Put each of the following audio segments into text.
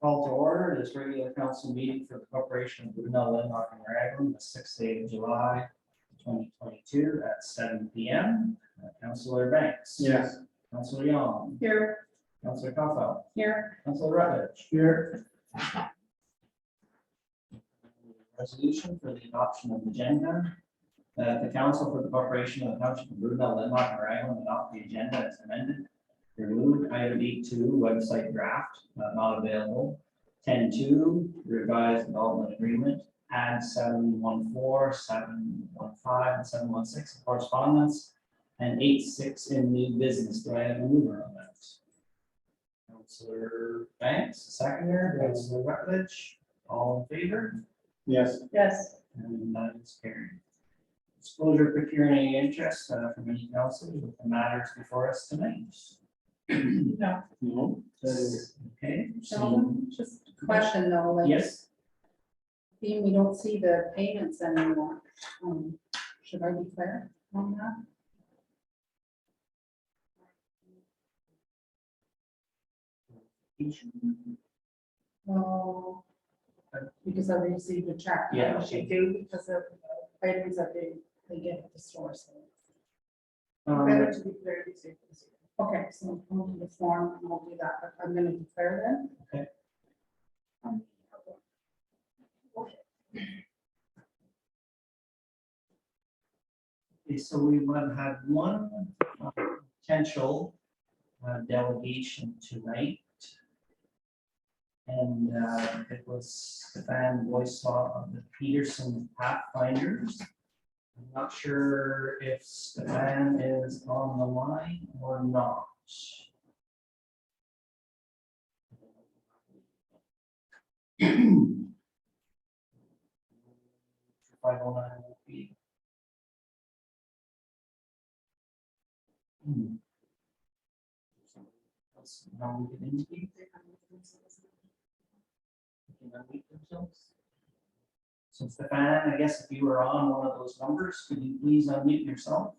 Call to order this regular council meeting for the Corporation of Brunel, Linmark and Raglan, the 6th day of July, 2022 at 7 p.m. Councillor Banks. Yes. Councillor Young. Here. Councillor Kofel. Here. Councillor Rutledge. Here. Resolution for the adoption of agenda. The council for the Corporation of the Township of Brunel, Linmark and Raglan adopt the agenda as amended. Remove item 8.2 website draft, not available. 10.2 revised development agreement. Add 7.14, 7.15, and 7.16 correspondence, and 8.6 in new business. Do I have a mover on that? Councillor Banks, seconder. Councillor Rutledge, all in favor? Yes. Yes. And that is carried. Disclosure procuring any interest from any council with the matters before us tonight. No. No. Okay. So, just a question though, like. Yes. Being we don't see the payments anymore, should I be clear on that? Well, because I received a check. Yeah. I should do because of the items that they get at the store, so. Better to be clear. Okay, so I'll do the form and I'll do that, but I'm gonna declare then. Okay. Okay, so we would have one potential delegation tonight. And it was Stefan Boysaw of the Peterson Pathfinders. I'm not sure if Stefan is on the line or not. So Stefan, I guess if you were on one of those numbers, could you please unmute yourself?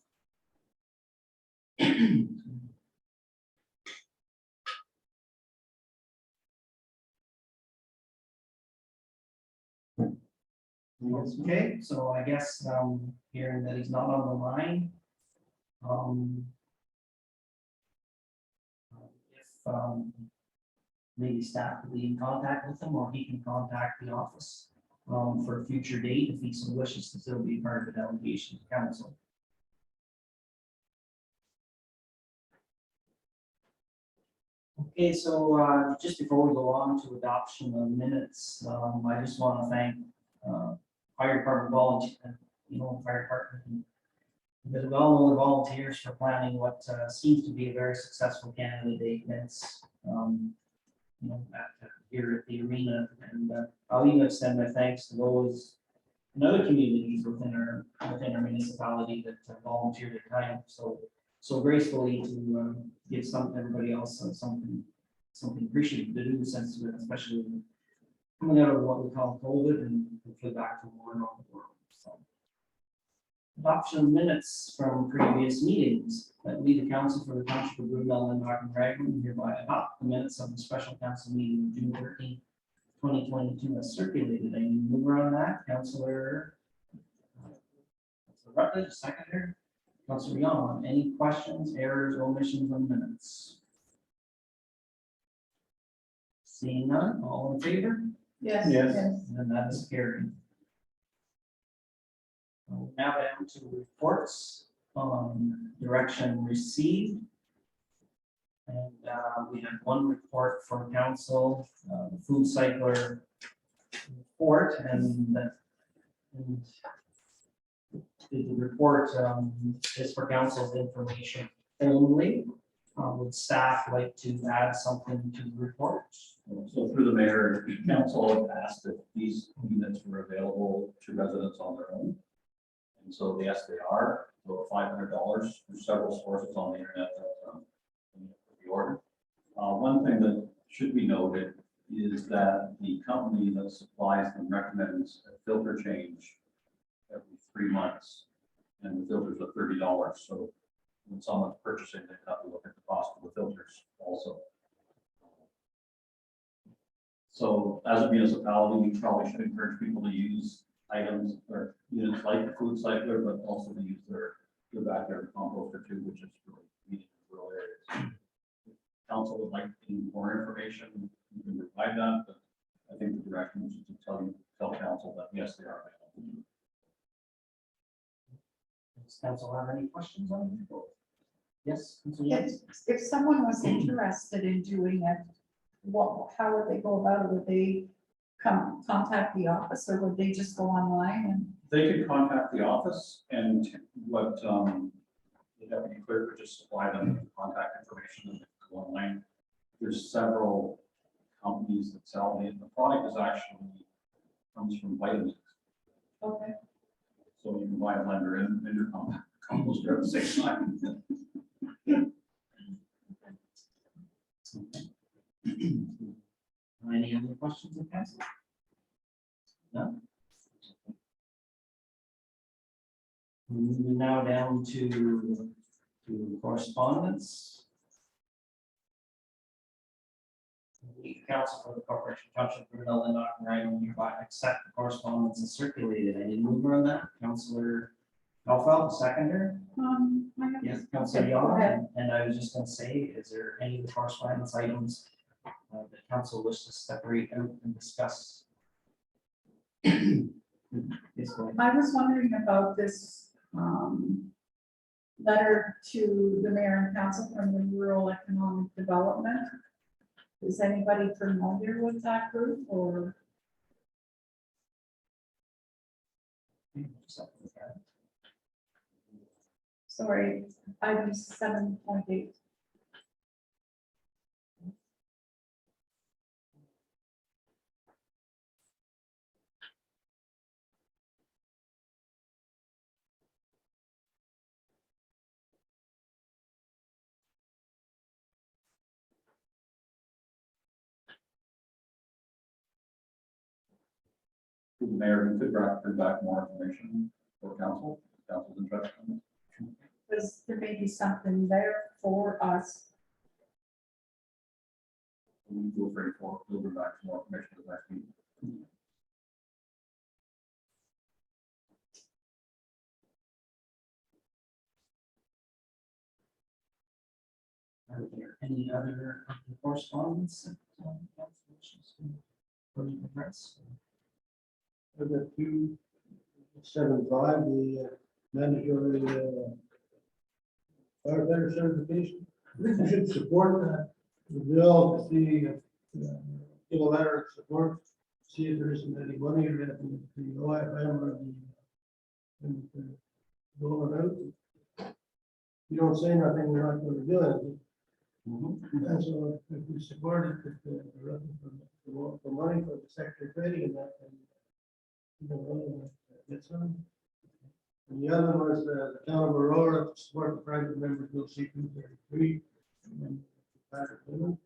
Okay, so I guess hearing that he's not on the line. If maybe staff could be in contact with him, or he can contact the office for a future date if he so wishes to still be part of the delegation to council. Okay, so just before we go on to adoption of minutes, I just want to thank fire department volunteers, fire department, the well-known volunteers for planning what seems to be a very successful Canada Day events. Here at the arena, and I'll even extend my thanks to those in other communities within our municipality that volunteer their time so gracefully to give everybody else something appreciated to do, since especially coming out of what we call COVID and hopefully back to more normal world. So, adoption of minutes from previous meetings. That we, the council for the Township of Brunel, Linmark and Raglan, hereby adopt the minutes of the special council meeting of June 13, 2022 as circulated. I need to move on that. Councillor Rutledge, seconder. Councillor Young, any questions, errors, or omissions on minutes? Seeing none, all in favor? Yes. Yes. And that is carried. Now down to reports on direction received. And we have one report from council, the food cycler report, and the report is for council's information only. Would staff like to add something to the report? So through the mayor, council asked if these units were available to residents on their own. And so yes, they are. So $500. There's several sources on the internet that the order. One thing that should be noted is that the company that supplies them recommends a filter change every 3 months. And the filters are $30, so when someone's purchasing, they have to look at the cost of the filters also. So as a municipality, we probably should encourage people to use items or units like the food cycler, but also to use their backyard composter too, which is really needed in rural areas. If council would like any more information, you can provide that, but I think the direction is to tell council that yes, they are available. Does council have any questions on the report? Yes? Councilor Young? If someone was interested in doing it, how would they go about it? Would they contact the office, or would they just go online and? They could contact the office, and what the deputy clerk would just supply them with contact information and they could go online. There's several companies that sell it. The product is actually comes from Vitamix. Okay. So you can buy a blender and your composter at the same time. Any other questions of council? No? Moving now down to correspondence. The council for the corporation township for Manila and Ryan hereby accept the correspondence as circulated. I did move on that. Councilor Elfeld, seconder. I have- Yes, Councilor Okay, go Young, ahead. and I was just gonna say, is there any of the correspondence items that council wishes to separate out and discuss? Yes, go ahead. I was wondering about this letter to the mayor and council from the Rural Economic Development. Is anybody familiar with that group, or? Sorry, item 7.8. The mayor could bring back more information for council. Council's interested in it. Because there may be something there for us. We feel free for, we'll bring back some more information at the next meeting. Are there any other correspondence? that, council wishes to address? I've got 275, the mandatory firefighter certification. I think we should support that. The bill to see, give a letter of support, see if there isn't any money or anything, the OFM or the going out. You don't say nothing, we're not going to do anything. And so if we support it, if they're looking for money for the sector training and that, then get some. And the other was the town of Aurora to support the private members bill C 233. And Patrick Little.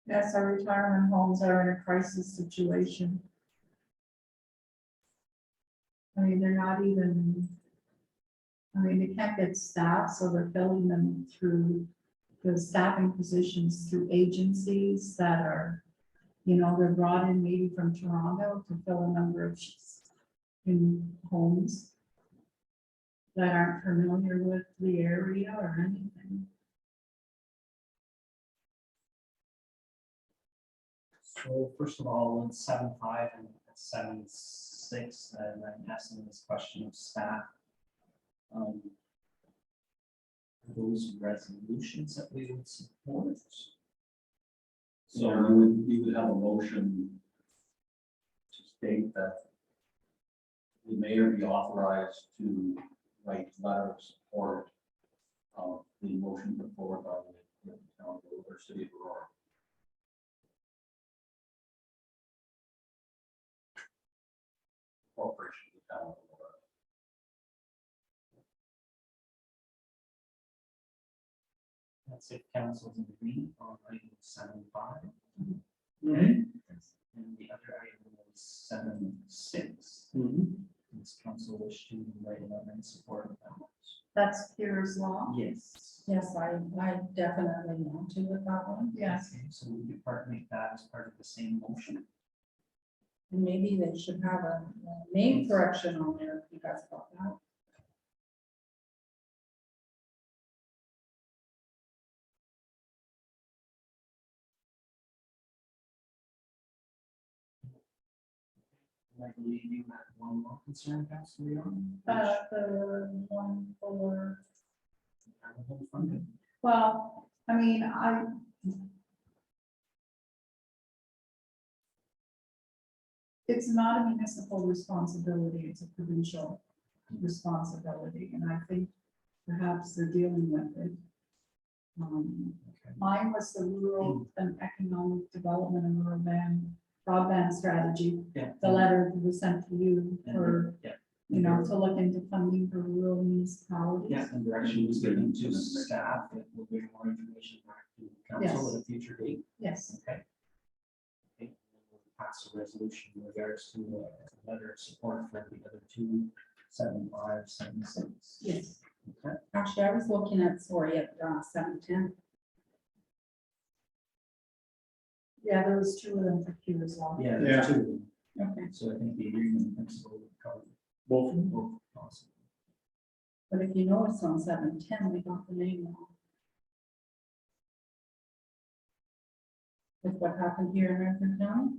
Yes, our retirement homes are in a crisis situation. I mean, they're not even, I mean, they can't get staff, so they're filling them through the staffing positions through agencies that are, you know, they're brought in maybe from Toronto to fill a number of shifts in homes that aren't familiar with the area or anything. So first of all, it's 7.5 and 7.6, and I'm asking this question of staff. Those resolutions that we would support. So we would have a motion to state that the mayor be authorized to write letter of support of the motion put forward by the town of Aurora, or city of Aurora. Corporation of the town of Aurora. That's if council's in agreement on item 7.5. Mhm. And the other item was 7.6. Mhm. Does council wish to write a letter in support of that? That's Piers Law. Yes. Yes, I definitely want to with that one. Yes. Okay, so we could make that as part of the same motion. And maybe they should have a name correction on there, if you guys got that. I believe you had one more concern, Councilor Young. The one for, Funded. well, I mean, it's not a municipal responsibility, it's a provincial responsibility, and I think perhaps they're dealing with it. Mine was the rural and economic development and rural broadband strategy. Yeah. The letter that was sent to you for, Yeah. you know, to look into funding for rural municipalities. Yeah, and direction was given to staff that will bring more information back to council at a future date. Yes, Okay. Okay, and we'll pass a resolution in regards to a letter of support for the other two, 7.5, 7.6. yes. Okay. Actually, I was looking at, sorry, at 710. Yeah, there was two of them for Piers Law. Yeah, Yeah. there's two. Okay. So I think the agreement in principle would cover Both. both possible. But if you know it's on 710, we got the name wrong. With what happened here in Redford County?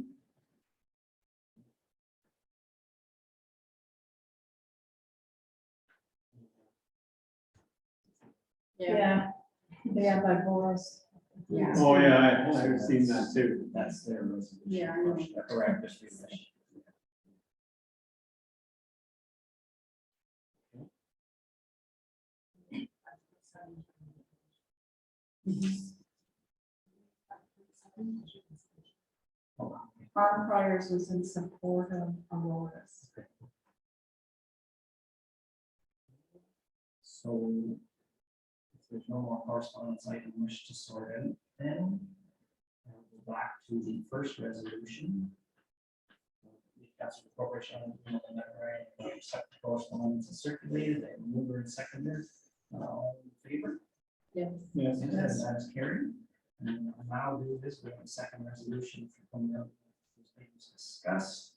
Yeah, they have by Boris. Yeah. Oh, yeah, I've seen that too. That's their resolution. Yeah, I know. Correct. Just refresh. Our priors was in support of Aurora's. So if there's no more correspondence item wish to sort out, then we'll go back to the first resolution. That's the corporation, right, accept the correspondence is circulated, and mover and seconder, all in favor? Yes. Yes. Yes, that is carried. And I'll now do this, we have a second resolution for coming up, those items discussed.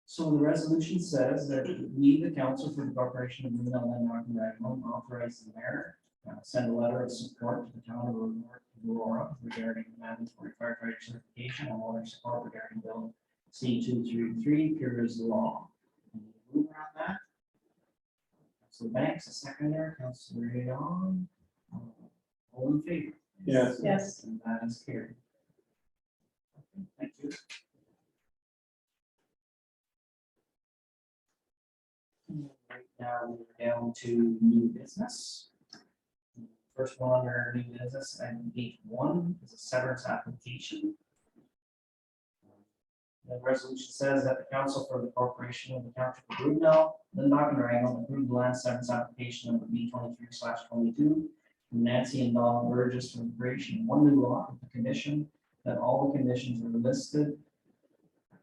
So the resolution says that we, the council for the corporation of Blue Mountain Landmark and Raglan, authorize the mayor send a letter of support to the town of Aurora regarding mandatory firefighter certification and water support regarding bill C-233, Piers Law. Any mover on that? Councilor Banks, a seconder, Councilor Young, all in favor? Yes. Yes. And that is carried. Okay, thank you. Right now, we're down to new business. First one under new business, item 8.1 is a severance application. The resolution says that the council for the corporation of the township of Broomell, Lindmark and Wrangle approved the land severance application number B23/22 from Nancy and Don Burgess for the creation of one new lot with the condition that all the conditions are listed.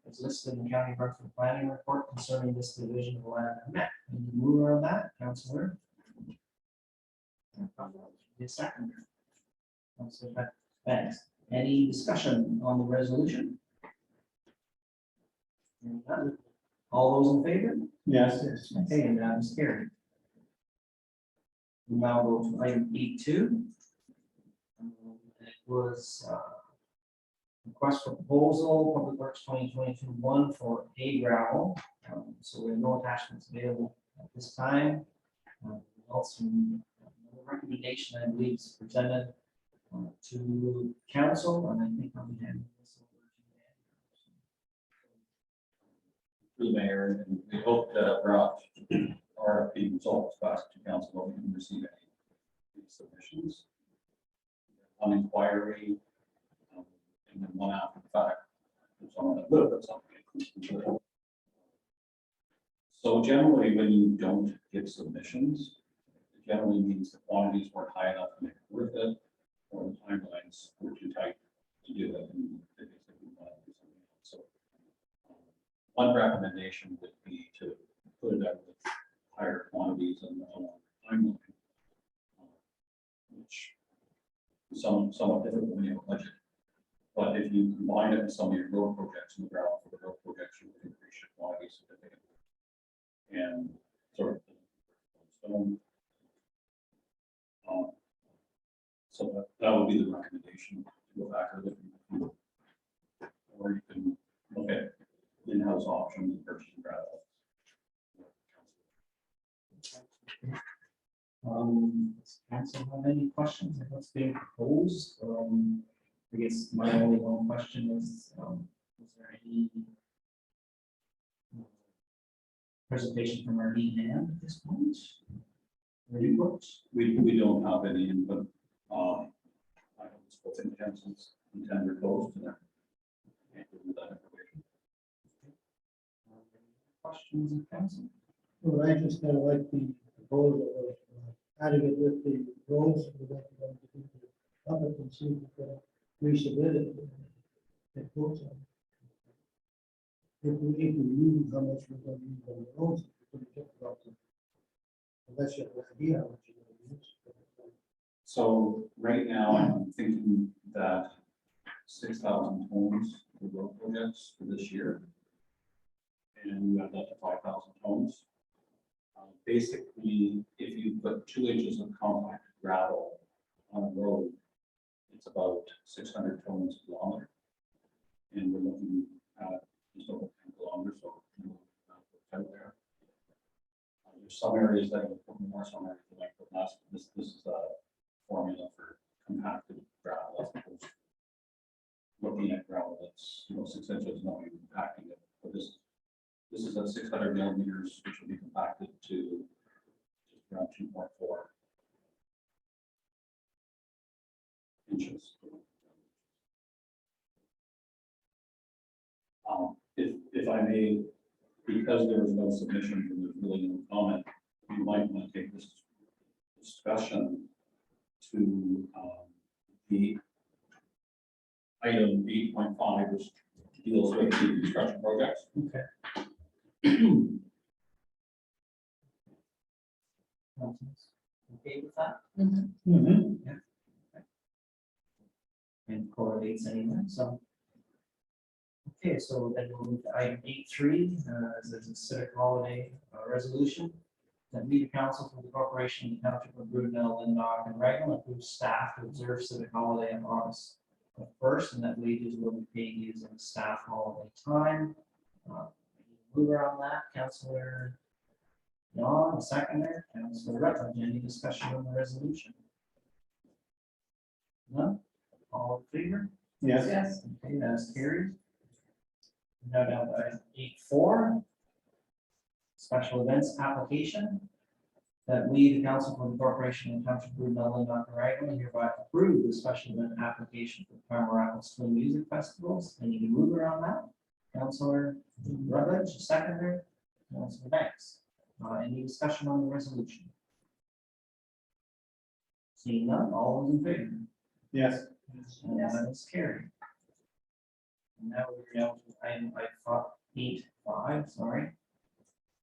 It's listed in the county Brantford planning report concerning this division of land are met. Any mover of that, Councilor? The seconder. Councilor Banks. Any discussion on the resolution? Hearing none. All those in favor? Yes. Okay, and that is carried. We now go to item 8.2. It was request for proposal, Public Works 2022-1 for hay gravel. So we have no attachments available at this time. Also, the recommendation, I believe, is presented to council, and I think I'll be handing this over to Dan. Through the mayor, and we hope that brought RFP results back to council, but we can receive any submissions. One inquiry, and then one after the fact. There's one that looked at something. So generally, when you don't get submissions, it generally means the quantities weren't high enough to make it worth it, or the timelines were too tight to do it. And they basically want to do something else. So one recommendation would be to put it out with higher quantities and a longer timeline, which is somewhat difficult when you have a budget. But if you combine it with some of your road projects in the ground for the road projects, you would increase your quantity significantly. And sort of stone. So that would be the recommendation to go back to the, or you can look at in-house options and purchasing gravel. Does council have any questions of what's being proposed? I guess my only one question is there any presentation from our lead hand at this point? Reports? We don't have any input. I don't suppose any councils intend to close to them. Can't give you that information. Questions of council? Well, I just kind of like the proposal of adding it with the roads. We want to do the public and see if we can resubmit it. It goes on. If we use how much we're going to use on the roads, it's pretty difficult to, unless you have an idea how much you're going to use. So right now, I'm thinking that 6,000 homes for road projects for this year. And we have that to 5,000 homes. Basically, if you put 2 inches of compact gravel on a road, it's about 600 tons a kilometer. And we're looking at just over 10 kilometers, so out there. There's some areas that will put more, some areas that might put less. This is a formula for compacted gravel as opposed to looking at gravel that's 6 inches, not even compacting it. But this is at 600 millimeters, which will be compacted to just around 2.4 inches. If I may, because there was no submission and there's really no comment, we might want to take this discussion to the item 8.5, which deals with the construction projects. Okay. Okay with that? And correlates anyway, so. Okay, so then we'll move to item 8.3, as a civic holiday resolution. That we, the council for the corporation, the township of Brudenell, Lindau, and Raglan, approve staff to observe civic holiday on August 1st, and that wages will be paid using staff holiday time. Mover on that, Councillor Yon, seconder, Councillor Rutledge, any discussion on the resolution? None? All in favor? Yes. Okay, that's carried. Now down to 8.4. Special events application. That we, the council for the corporation and township of Brudenell, Lindau, and Raglan, hereby approve the special event application for Palmer Swing Music Festivals. Any mover on that? Councillor Rutledge, seconder, Councillor Banks. Any discussion on the resolution? Seeing none, all those in favor? Yes. And that is carried. And now we're down to item 8.5, sorry.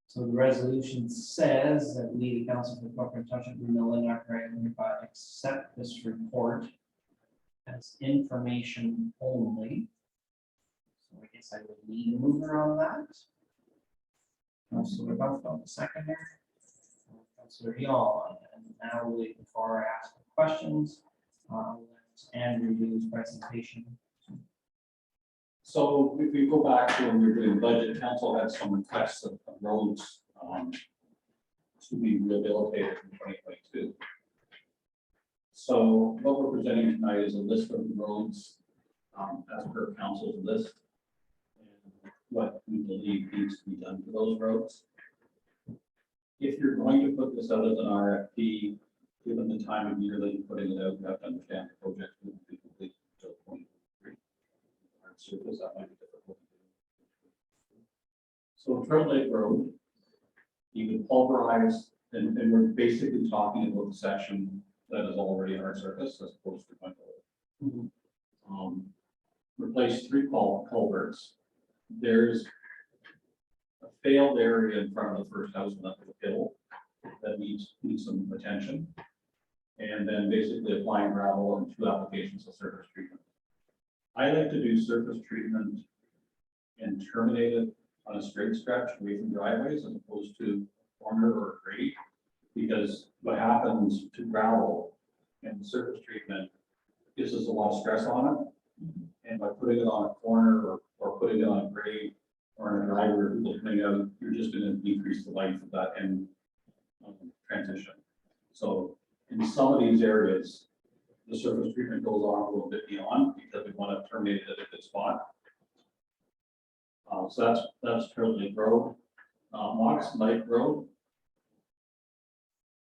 So the resolution says that we, the council for the corporate township of Brudenell, Lindau, and Raglan, hereby accept this report as information only. So I guess I would need a mover on that. Councillor Buffalo, the seconder. Councillor Yaw, and now before I ask for questions, let Andrew do his presentation. So if we go back to when we were doing budget, council had some requests of roads to be rehabilitated in 2022. So what we're presenting tonight is a list of roads, as per council's list. And what we believe needs to be done to those roads. If you're going to put this out as an RFP, given the time of year that you're putting it out, you have to understand the project will be complete until 2023. Hard surface, that might be difficult. So Trail Lake Road, you can pulverize, and we're basically talking about the section that is already hard surface as opposed to going over. Replace 3 culverts. There's a failed area in front of the first house on that hill that needs some attention. And then basically applying gravel and 2 applications of surface treatment. I like to do surface treatment and terminate it on a straight stretch away from driveways as opposed to corner or grade. Because what happens to gravel and surface treatment gives us a lot of stress on it. And by putting it on a corner or putting it on a grade or in a driveway, people coming out, you're just going to decrease the life of that end transition. So in some of these areas, the surface treatment goes on a little bit beyond because we want to terminate it at a good spot. So that's Trail Lake Road. Mox Lake Road.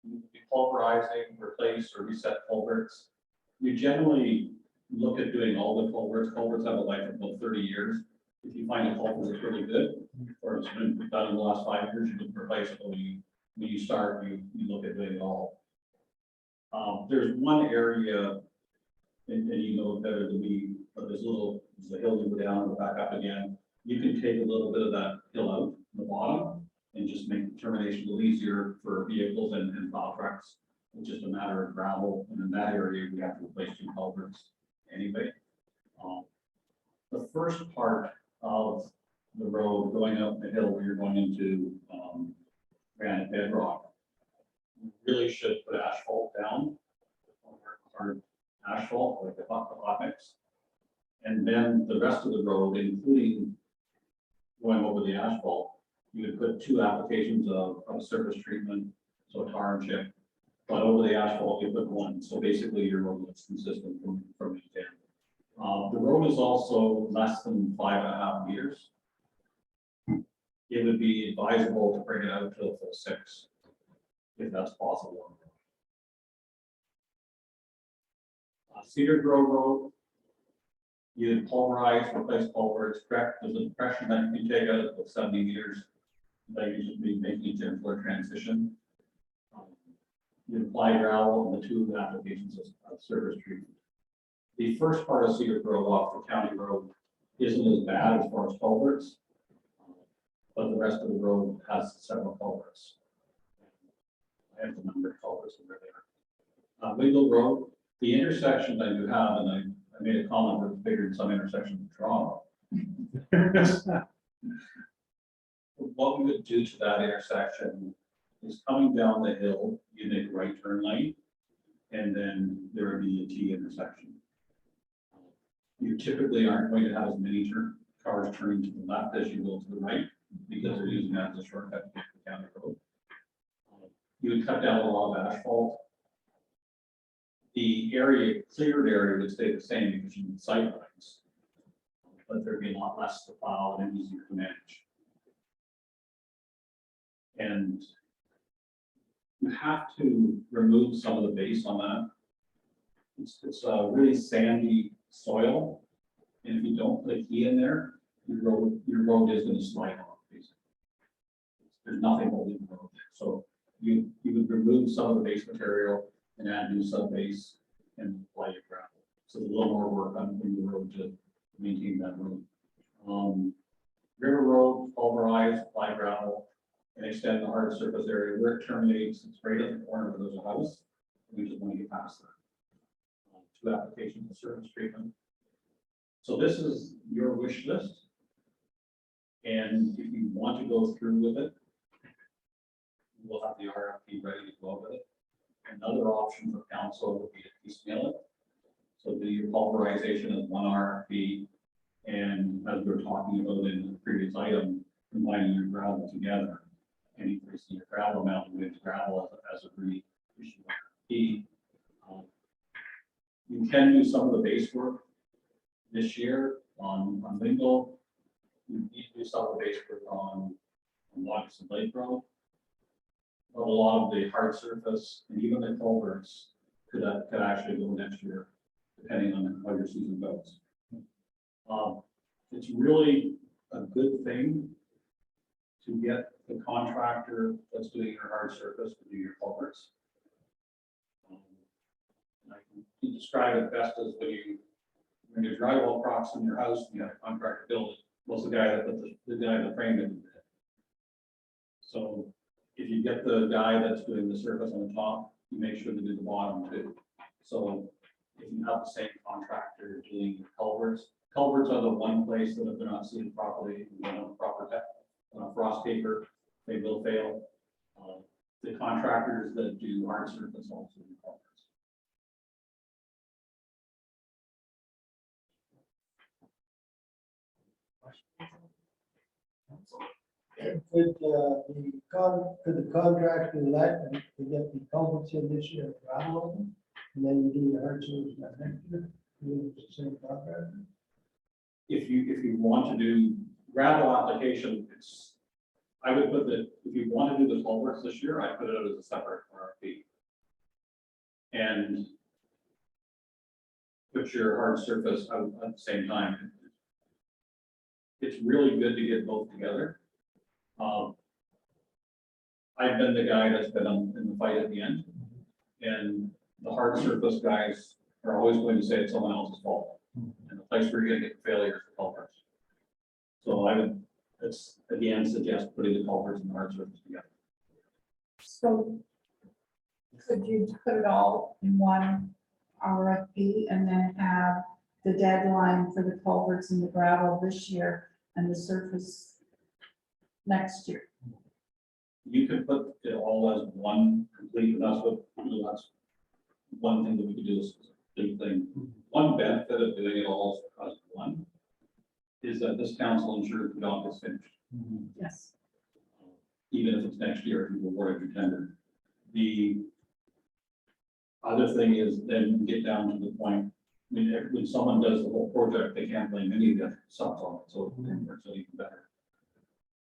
You be pulverizing, replace or reset culverts. You generally look at doing all the culverts. Culverts have a life of about 30 years. If you find a culvert that's really good, or it's been done in the last 5 years, you can replace it. When you start, you look at doing it all. There's one area, and you know it better than me, but there's a hill you go down and go back up again. You can take a little bit of that hill out in the bottom and just make the termination a little easier for vehicles and plow trucks. It's just a matter of gravel, and in that area, we have to replace 2 culverts anyway. The first part of the road going up the hill where you're going into granite bedrock, you really should put asphalt down, hard asphalt like the hot mix. And then the rest of the road, including going over the asphalt, you would put 2 applications of surface treatment, so tar and chip. But over the asphalt, you put 1. So basically your road looks consistent from each end. The road is also less than 5.5 meters. It would be advisable to bring it out to a full 6, if that's possible. Cedar Grove Road, you pulverize, replace culverts, correct? There's a depression that you can take out of 70 meters that you should be making a gentler transition. You apply gravel and the 2 applications of surface treatment. The first part of Cedar Grove off the county road isn't as bad as far as culverts, but the rest of the road has several culverts. I have the number of culverts over there. Wiggle Road, the intersection that you have, and I made a comment that figured some intersections in Toronto. What we would do to that intersection is coming down the hill, you make a right turn lane, and then there would be a T intersection. You typically aren't going to have as many cars turning to the left as you will to the right, because they're using that as a shortcut to get to the county road. You would cut down a lot of asphalt. The cleared area would stay the same because you need sight lines, but there'd be a lot less to plow and easier to manage. And you have to remove some of the base on that. It's a really sandy soil, and if you don't put a key in there, your road is going to slide off. Basically, there's nothing holding the road there. So you would remove some of the base material and add new sub base and apply your gravel. So there's a little more work on the road to maintain that road. River Road, pulverize, apply gravel, and extend the hard surface area where it terminates. It's right at the corner where there's a house. We just want to get past that. 2 applications of surface treatment. So this is your wish list. And if you want to go through with it, we'll have the RFP ready to go with it. Another option for council would be to piecemeal it. So do your pulverization as one RFP, and as we were talking about in the previous item, combining your gravel together and increasing your gravel amount with gravel as agreed. RFP. You can do some of the base work this year on Lingle. You need to do some of the base work on Watson Lake Road. But a lot of the hard surface and even the culverts could actually go next year, depending on how your season goes. It's really a good thing to get the contractor that's doing your hard surface to do your culverts. And I can describe it best as when you drywall props in your house, and you have a contractor build it, was the guy that put the guy that framed it. So if you get the guy that's doing the surface on the top, you make sure to do the bottom too. So if you have the same contractor doing culverts are the one place that if they're not sealed properly, proper frost paper, they will fail. The contractors that do hard surface also do culverts. Could the contractor let them to get the culverts in this year, gravel them, and then you do the hard surface next year? You use the same contractor? If you want to do gravel application, I would put that, if you want to do the culverts this year, I put it as a separate RFP. And put your hard surface out at the same time. It's really good to get both together. I've been the guy that's been in the fight at the end, and the hard surface guys are always going to say it's someone else's fault. And the place where you're gonna get the failure is the culverts. So I would, again, suggest putting the culverts and the hard surface together. So could you put it all in one RFP and then have the deadline for the culverts and the gravel this year and the surface next year? You could put it all as one complete, and that's one thing that we could do is a big thing. One benefit of doing it all as one is that this council ensures the job is finished. Yes. Even if it's next year, if you award your tender. The other thing is then get down to the point, I mean, when someone does the whole project, they can't blame any of the subs on it, so it works out even better.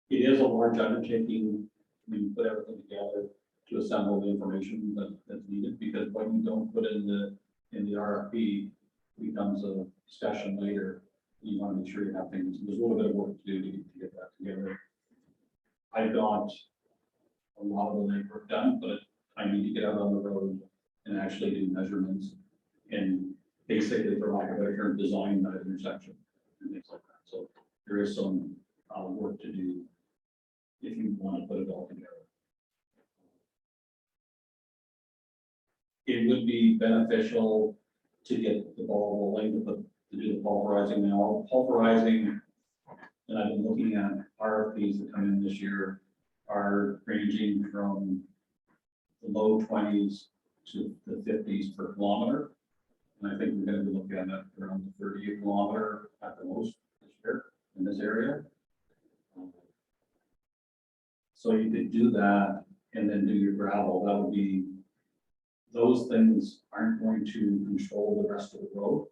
It is a large undertaking, when you put everything together to assemble the information that's needed, because what you don't put in the RFP becomes a discussion later. You want to make sure you have things, there's a little bit of work to do to get that together. I've got a lot of the legwork done, but I need to get out on the road and actually do measurements and basically, for lack of a better term, design that intersection and things like that. So there is some work to do if you want to put it all together. It would be beneficial to get the ball rolling, to do the pulverizing now. Pulverizing, and I've been looking at RFPs that come in this year, are ranging from the low 20s to the 50s per kilometer. And I think we're going to be looking at that around the 30 a kilometer at the most this year in this area. So you could do that and then do your gravel. That would be, those things aren't going to control the rest of the road.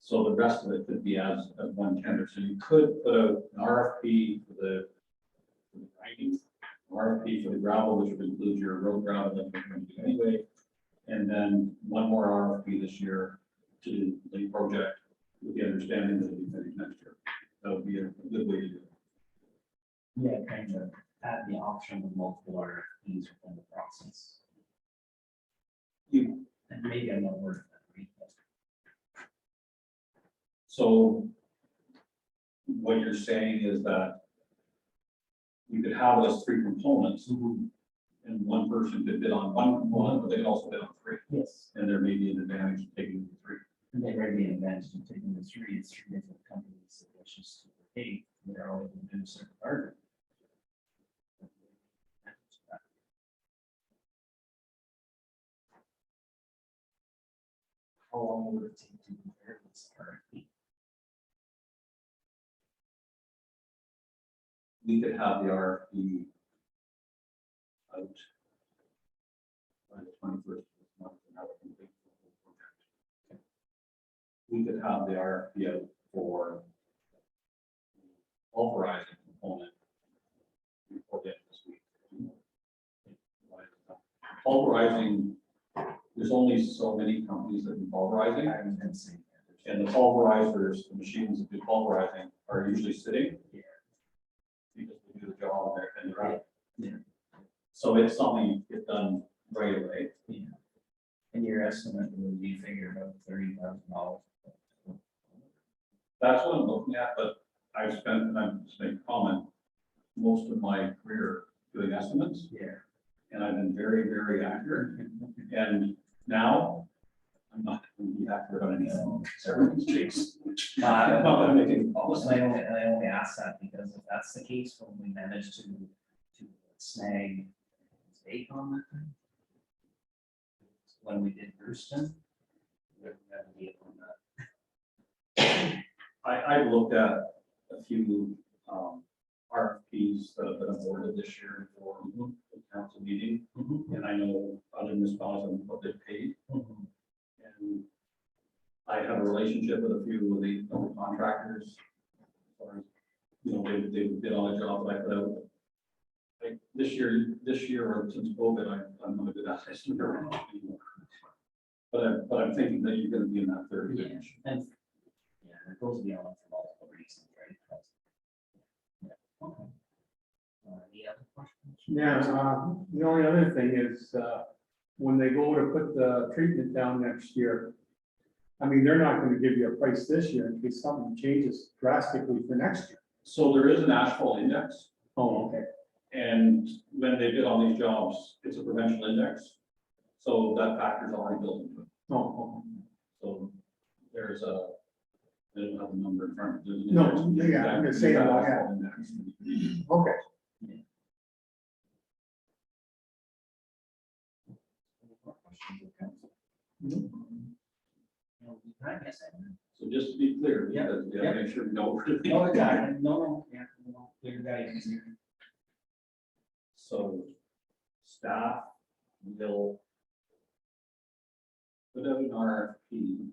So the rest of it could be as one tender. So you could put out an RFP for the grinding, RFP for the gravel, which would include your road gravel that you're going to do anyway. And then one more RFP this year to do the project with the understanding that it'll be finished next year. That would be a good way to do it. Yeah, kind of add the option of multiple RFPs within the process. You, And maybe I'm not word that. so what you're saying is that you could have those three components and one person could bid on one component, but they could also bid on three. Yes. And there may be an advantage of taking the three. And they might be an advantage of taking the three, it's three different companies that let's just pay, they're all going to do a certain part. How long would it take to prepare this RFP? We could have the RFP out by 21st of this month and have it complete for the whole project. We could have the RFP out for pulverizing component before the end of this week. Pulverizing, there's only so many companies that do pulverizing. And the pulverizers, the machines that do pulverizing are usually sitting. Yeah. Because they do the job and they're out. Yeah. So it's something you get done right away. Yeah. And your estimate would be figured about $30,000. That's what I'm looking at, but I've spent, and I'm just making a comment, most of my career doing estimates, Yeah. and I've been very, very accurate. And now, I'm not going to be accurate on anything. Everything's changed. I'm not gonna make any calls. I only ask that because if that's the case, when we manage to snag stake on that thing. When we did Brewston. We had a deal on that. I looked at a few RFPs that have been awarded this year for the council meeting, and I know other municipalities and what they've paid. And I have a relationship with a few of the other contractors. Or, you know, they did all the jobs that I put out. Like this year or since COVID, I'm not a good estimator anymore. But I'm thinking that you're gonna be in that 30 range. And, yeah, it goes beyond for multiple reasons, right? Yeah, okay. Any other questions? Yeah, the only other thing is, when they go to put the treatment down next year, I mean, they're not gonna give you a price this year in case something changes drastically for next year. So there is an asphalt index, Oh, okay. and when they bid on these jobs, it's a provincial index. So that factor's already built into it. Oh, So there's a, I don't have the number in front of me. No, yeah, I'm gonna say that, yeah. okay. Any more questions of council? No, I guess I am. So just to be clear, Yeah, because we have to make sure we know where to be. No, exactly. No, yeah, no, clear guidance here. So staff will put out an RFP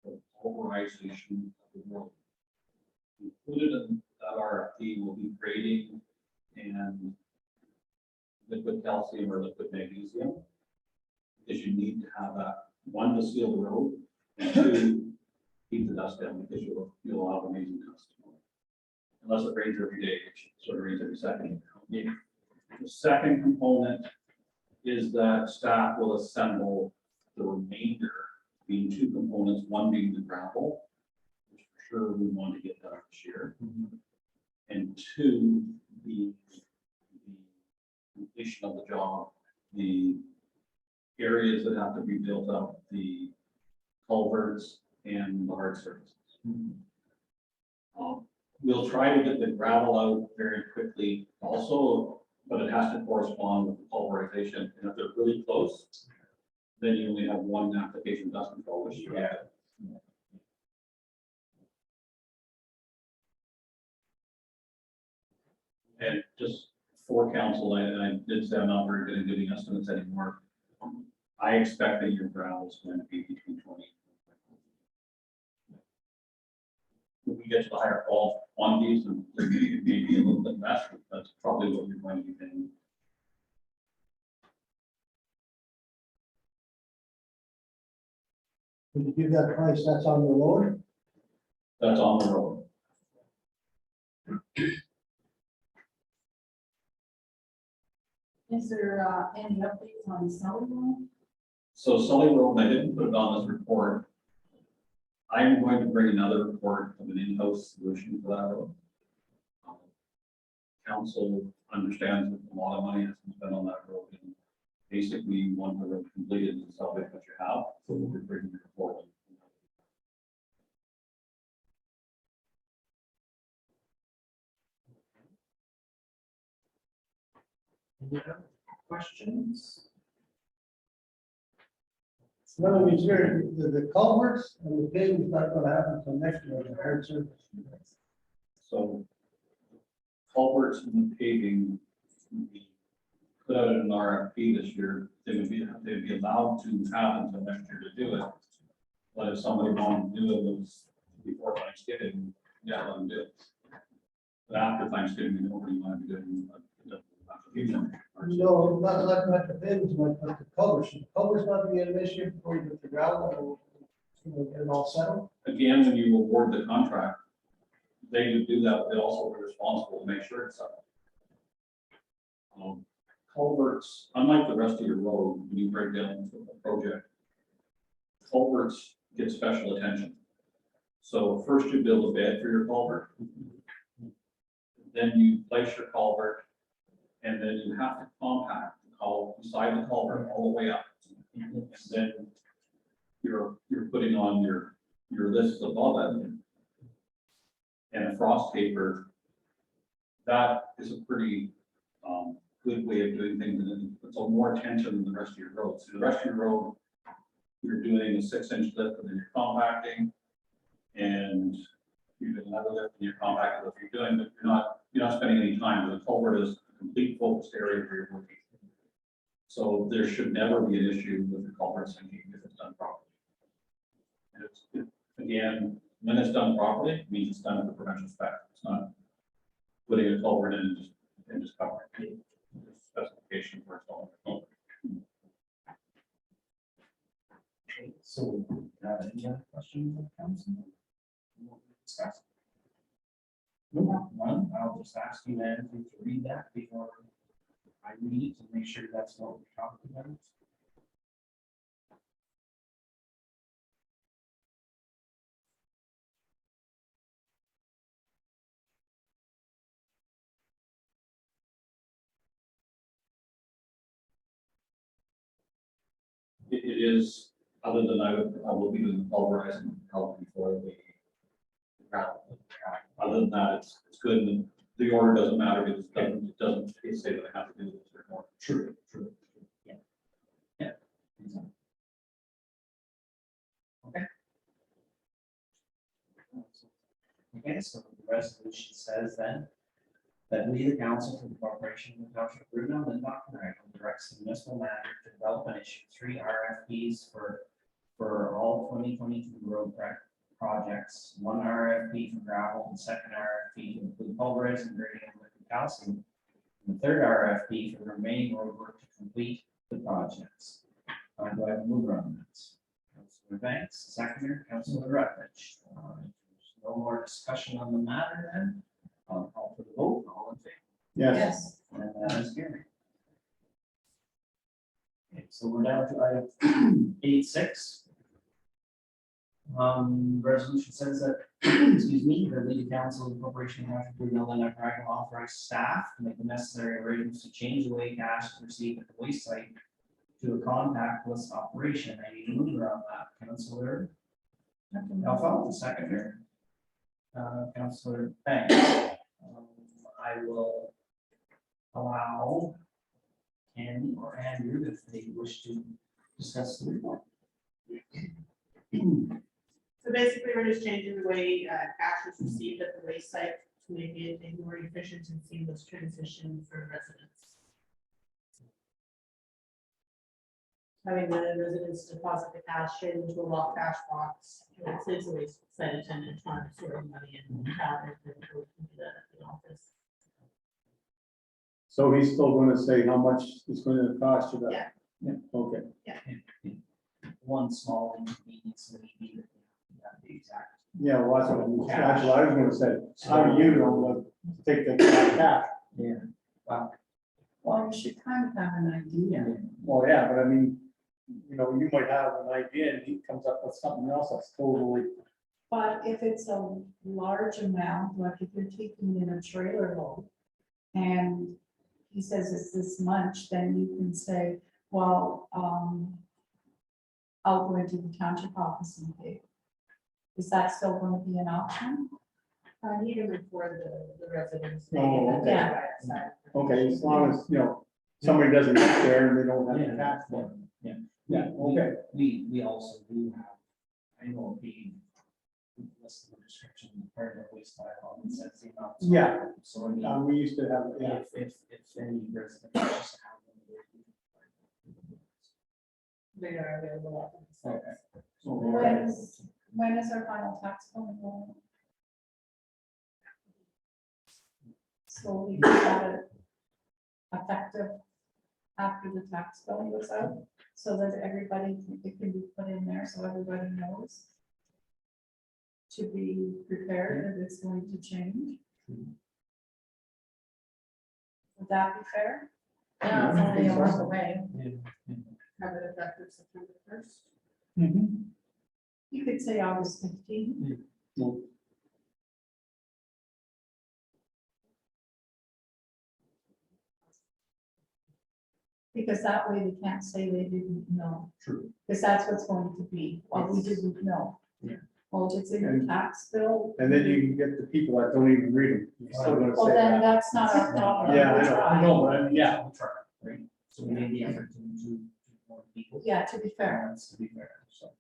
for pulverization of the road. Included in that RFP will be grading and liquid calcium or liquid magnesium. Because you need to have that, one, to seal the road, and two, keep the dust down, because you'll have amazing dust. Unless it rains every day, which sort of rains every second. The second component is that staff will assemble the remainder, being two components, one being the gravel, which for sure we want to get done this year. And two, the completion of the job, the areas that have to be built up, the culverts and the hard surfaces. We'll try to get the gravel out very quickly also, but it has to correspond with the pulverization. And if they're really close, then you only have one application dust control, which you have. And just for council, and I did say I'm not very good at giving estimates anymore. I expect that your gravel is going to be between 20. If we get to the higher quantities, and maybe a little bit less, that's probably what you're going to be paying. When you give that price, that's on the road? That's on the road. Is there any updates on Sully Road? So Sully Road, I didn't put it on this report. I'm going to bring another report of an in-house solution for that road. Council understands that a lot of money has been spent on that road, and basically you want the road completed and salvage what you have, so we'll be bringing the report. Any other questions? Well, we hear the culverts and the paving's not gonna happen until next year, the hard surface. So culverts and the paving, the put out an RFP this year, they'd be allowed to have until next year to do it. But if somebody wanted to do it was before Thanksgiving, yeah, let them do it. But after Thanksgiving, nobody wanted to do it. No, not the bids, but the covers. The covers not be an issue before you get the gravel, and get it all settled. Again, when you award the contract, they would do that, but they also were responsible to make sure it's up. Culverts, unlike the rest of your road, when you break down into a project, culverts get special attention. So first you build a bed for your culvert. Then you place your culvert, and then you have to compact the beside the culvert all the way up. And then you're putting on your list above it. And a frost taper, that is a pretty good way of doing things, and it's a more attention than the rest of your road. So the rest of your road, you're doing a 6-inch lift and then you're compacting, and you do another lift and you're compacting. If you're doing, but you're not spending any time. The culvert is a complete focused area where you're working. So there should never be an issue with the culvert sinking if it's done properly. And again, when it's done properly, it means it's done at the provincial spec. It's not putting a culvert in and just covering it. There's specification for installing a culvert. Okay, so, any other questions of council? We'll discuss. None, I'll just ask you then to read that before I read it to make sure that's what we're talking about. It is, other than I will be doing the pulverizing help before the gravel. Other than that, it's good, and the order doesn't matter because it doesn't say that I have to do this or more. True. Yeah. Okay. Okay, so the resolution says then that we, the council for the corporation of the township of Bruno, and Raglan, directs the municipal manager to develop and issue 3 RFPs for all 2022 road projects. 1 RFP for gravel, and 2nd RFP to include pulverizing, grading, and liquid calcium. And the 3rd RFP for the remaining road work to complete the projects. Do I have a mover on this? Councilor Banks, seconder, Councilor Rutledge. There's no more discussion on the matter then. I'll call for the vote, all in favor? Yes. And that is carried. Okay, so we're down to item 8.6. Resolution says that, excuse me, the League Council of the Corporation of Township of Bruno, Lynn, Raglan authorize staff to make the necessary arrangements to change the way cash is received at the waste site to a contactless operation. I need a mover on that, Councilor Alpha, seconder. Councilor Banks. I will allow Andy or Andrew if they wish to discuss the report. So basically, we're just changing the way cash is received at the waste site to make it a more efficient and seamless transition for residents. Having the residents deposit the cash into a locked cash box, it saves the waste site attendant trying to sort of money in the cabinet and go do that at the office. So he's still gonna say how much it's gonna cost you that? Yeah. Okay. One small inconvenience that we need. The exact. Yeah, well, that's what I was gonna say. How do you know, take the cash? Yeah. Wow. Well, you should kind of have an idea. Well, yeah, but I mean, you know, you might have an idea and he comes up with something else that's totally. But if it's a large amount, like if you're taking in a trailer load, and he says it's this much, then you can say, well, I'll go into the township office and pay. Is that still going to be an option? Even for the residents. Oh, okay. Yeah. Okay, as long as, you know, somebody doesn't get there and they don't have the tax. Yeah, okay. We also do have, I know the list of restrictions, part of the waste bylaw that says the amount. Yeah. So I mean, We used to have, yeah, if any resident wishes to have them They are available. Okay. So When is our final tax bill going? So we got it effective after the tax bill goes out, so that everybody, it can be put in there, so everybody knows to be prepared that it's going to change. Would that be fair? Yeah, it's only a month away. Yeah. Have it effective September 1st. You could say August 15th. Because that way they can't say they didn't know. True. Because that's what's going to be, well, we Yes. didn't know. Yeah. Well, if it's in your tax bill. And then you can get the people that don't even read them. You're still gonna Well, say then that. that's not our problem. Yeah, I We'll know, try. I know, but yeah. We'll try, right? So we made the effort to more people. Yeah, to be fair. That's to be fair, so.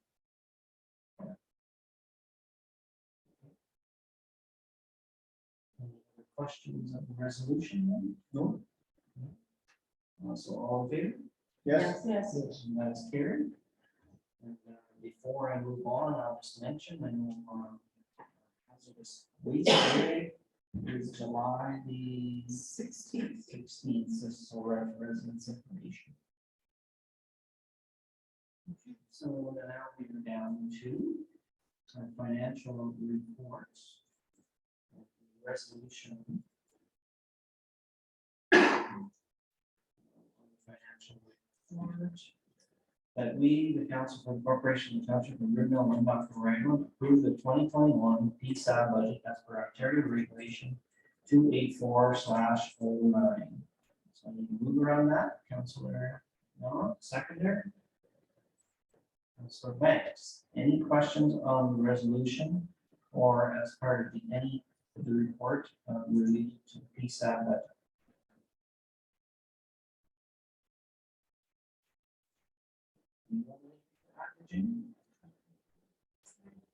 Any other questions of the resolution then? No? So all in favor? Yes, Yes. And that's carried. And before I move on, I'll just mention, I know, hazardous waste day is July the 16th, this is for residents information. Okay, so then now we're down to financial reports. Resolution. Financial report. That we, the Council for the Corporation of the Township of Riverdale, Lindbach, Wrangell, approve the 2021 PSAB budget as per Ontario Regulation 284/09. So I need to move around that, Councilor, no, seconder. Councilor Banks, any questions on the resolution or as part of any of the report related to the PSAB budget?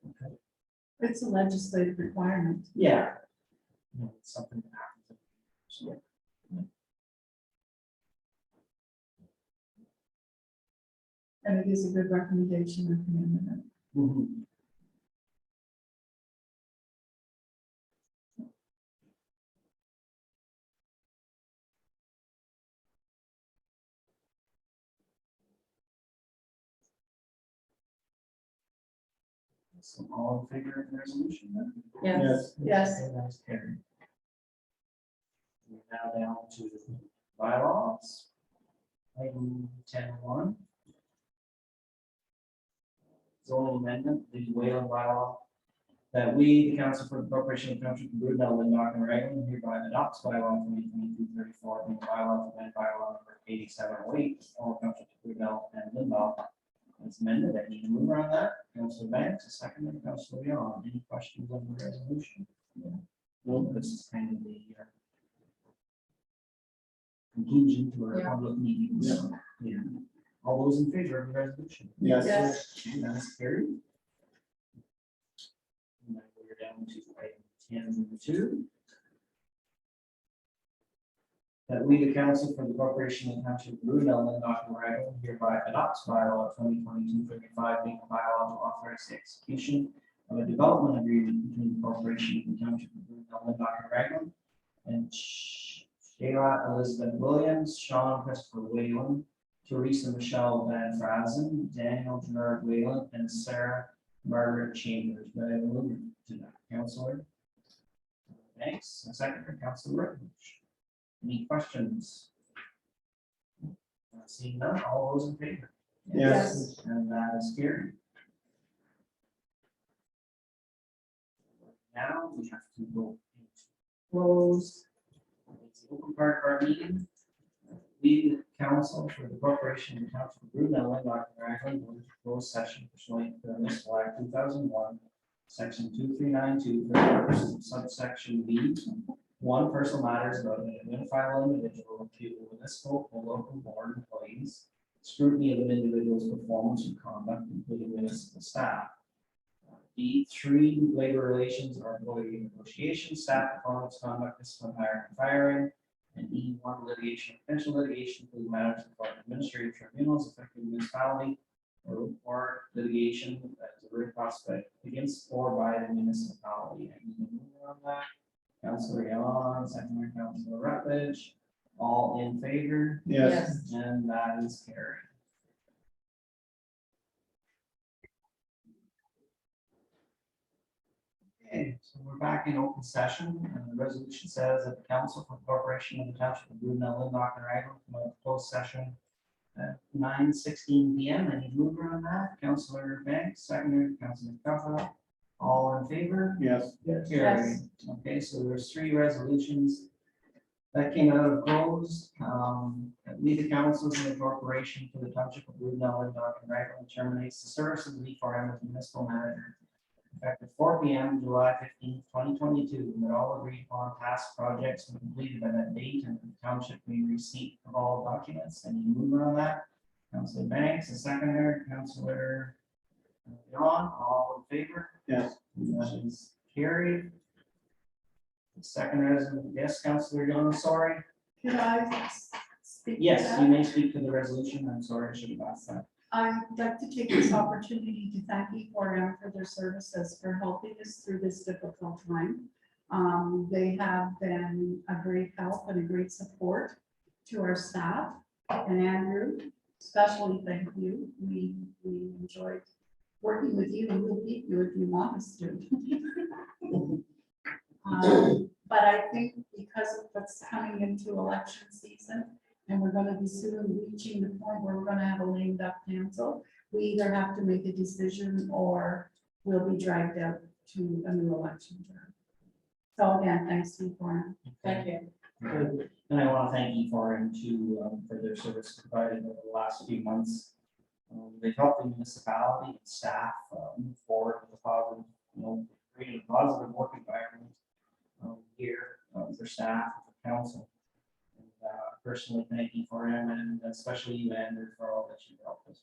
Okay. It's a legislative requirement. Yeah. No, it's something that happens. So, And it is a good recommendation of the amendment. mhm. So all in favor of the resolution then? Yes. Yes. Okay, that's carried. We're now down to bylaws. Item 10.1. Zoning amendment, the Wayland bylaw. That we, the Council for the Corporation of Township of Riverdale, Lindbach, and Wrangell, hereby adopts bylaw 2022-34, being bylaw to amend bylaw number 8708, all Township of Riverdale and Lindbach. It's amended. I need to move around that. Councilor Banks, a second, and Councilor Leon. Any questions on the resolution? Well, this is kind of the conclusion to our Yeah. public meeting. So, yeah. All those in favor of the resolution? yes, Yes. And that's carried. And then we're down to item 10.2. That we, the Council for the Corporation of Township of Riverdale, Lindbach, and Wrangell, hereby adopts bylaw 2022-35, being a bylaw to authorize the execution of a development agreement between the Corporation and the Township of Riverdale, Lindbach, and Wrangell, and Shayla Elizabeth Williams, Sean Christopher Whalen, Teresa Michelle Van Frazen, Daniel Gerard Whalen, and Sarah Margaret Chambers. Do I have a mover to that, Councilor? Thanks. A second for Councilor Rutledge. Any questions? Seeing none, all those in favor? Yes. And that is carried. Now we have to go into closed. It's the open part of our meeting. We, the Council for the Corporation of the Township of Riverdale, Lindbach, and Wrangell, will close session pursuant to Municipal Act 2001, Section 2392, for the purposes of subsection B. One, personal matters about an identifiable individual, to the municipal or local board employees, scrutiny of an individual's performance and conduct, including municipal staff. B, 3, labor relations or employee negotiations, staff performance, conduct, discipline, hiring and firing. And E1 litigation, potential litigation, include matters before administrative tribunals affecting municipality or litigation as a real prospect against or by the municipality. And you can move on that. Councilor Yon, second by Councilor Rutledge, all in favor? Yes. And that is carried. Okay, so we're back in open session, and the resolution says that the council for the corporation of the township of Brunel, Lindbach, and Raglan, come out of closed session at 9:16 PM. Any mover on that? Councilor Banks, seconder, Councilor Capella, all in favor? Yes. Carried. Okay, so there's three resolutions that came out of closed. That lead the council and the corporation for the township of Brunel, Lindbach, and Raglan terminates the services of E4M as municipal manager effective 4 PM, July 15th, 2022, and that all agreed upon task projects were completed by that date, and the township may receipt of all documents. Any mover on that? Councilor Banks, a seconder, Councilor Yon, all in favor? Yes. That is carried. The second resolution, yes, Councilor Yon, sorry. Could I speak? to Yes, that? you may speak to the resolution. I'm sorry, I should have asked that. I'd like to take this opportunity to thank E4M for their services, for helping us through this difficult time. They have been a great help and a great support to our staff. And Andrew, especially thank you. We enjoyed working with you, and we'll keep you if you want us to. But I think because of what's coming into election season, and we're gonna be soon reaching the point where we're gonna have a lame duck council, we either have to make a decision or we'll be dragged out to a new election term. So again, thanks to you for it. Thank you. And I want to thank E4M too, for their service provided over the last few months. They've helped the municipality and staff move forward with a positive, creating a positive work environment here for staff, for council. And personally, thank E4M and especially you, Andrew, for all that you've helped us.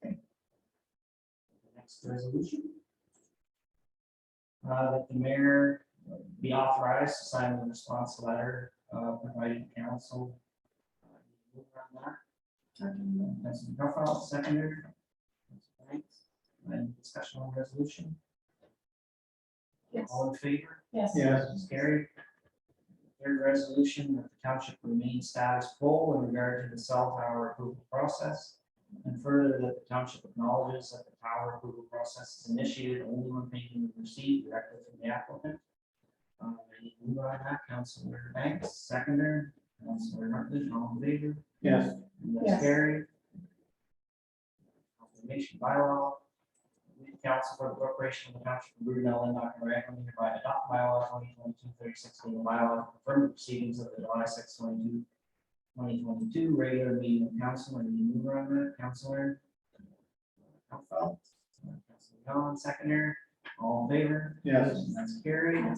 Okay. Next resolution. That the mayor be authorized to sign the response letter providing council. Move on that. Councilor Duffel, seconder. Any discussion on the resolution? Yes. All in favor? Yes. Yes. It's carried. Third resolution, that the township remains status quo in regard to the cell tower approval process. And further, that the township acknowledges that the tower approval process is initiated only when payment is received directly from the applicant. Any move on that? Councilor Banks, seconder, Councilor Rutledge, all in favor? Yes. And that's Yes. carried. Confirmation bylaw. The council for the corporation of the township of Brunel, Lindbach, and Raglan hereby adopt bylaw 2022-36 legal bylaw to confirm the proceedings of the July 6, 2022 regular meeting of council. And the mover on that, Councilor Duffel, Councilor Yon, seconder, all in favor? Yes. And that's carried. And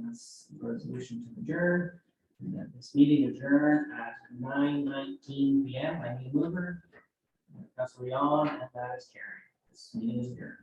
that's resolution to adjourn. And then this meeting adjourned at 9:19 PM. I need a mover. Councilor Yon, and that is carried. This meeting is adjourned.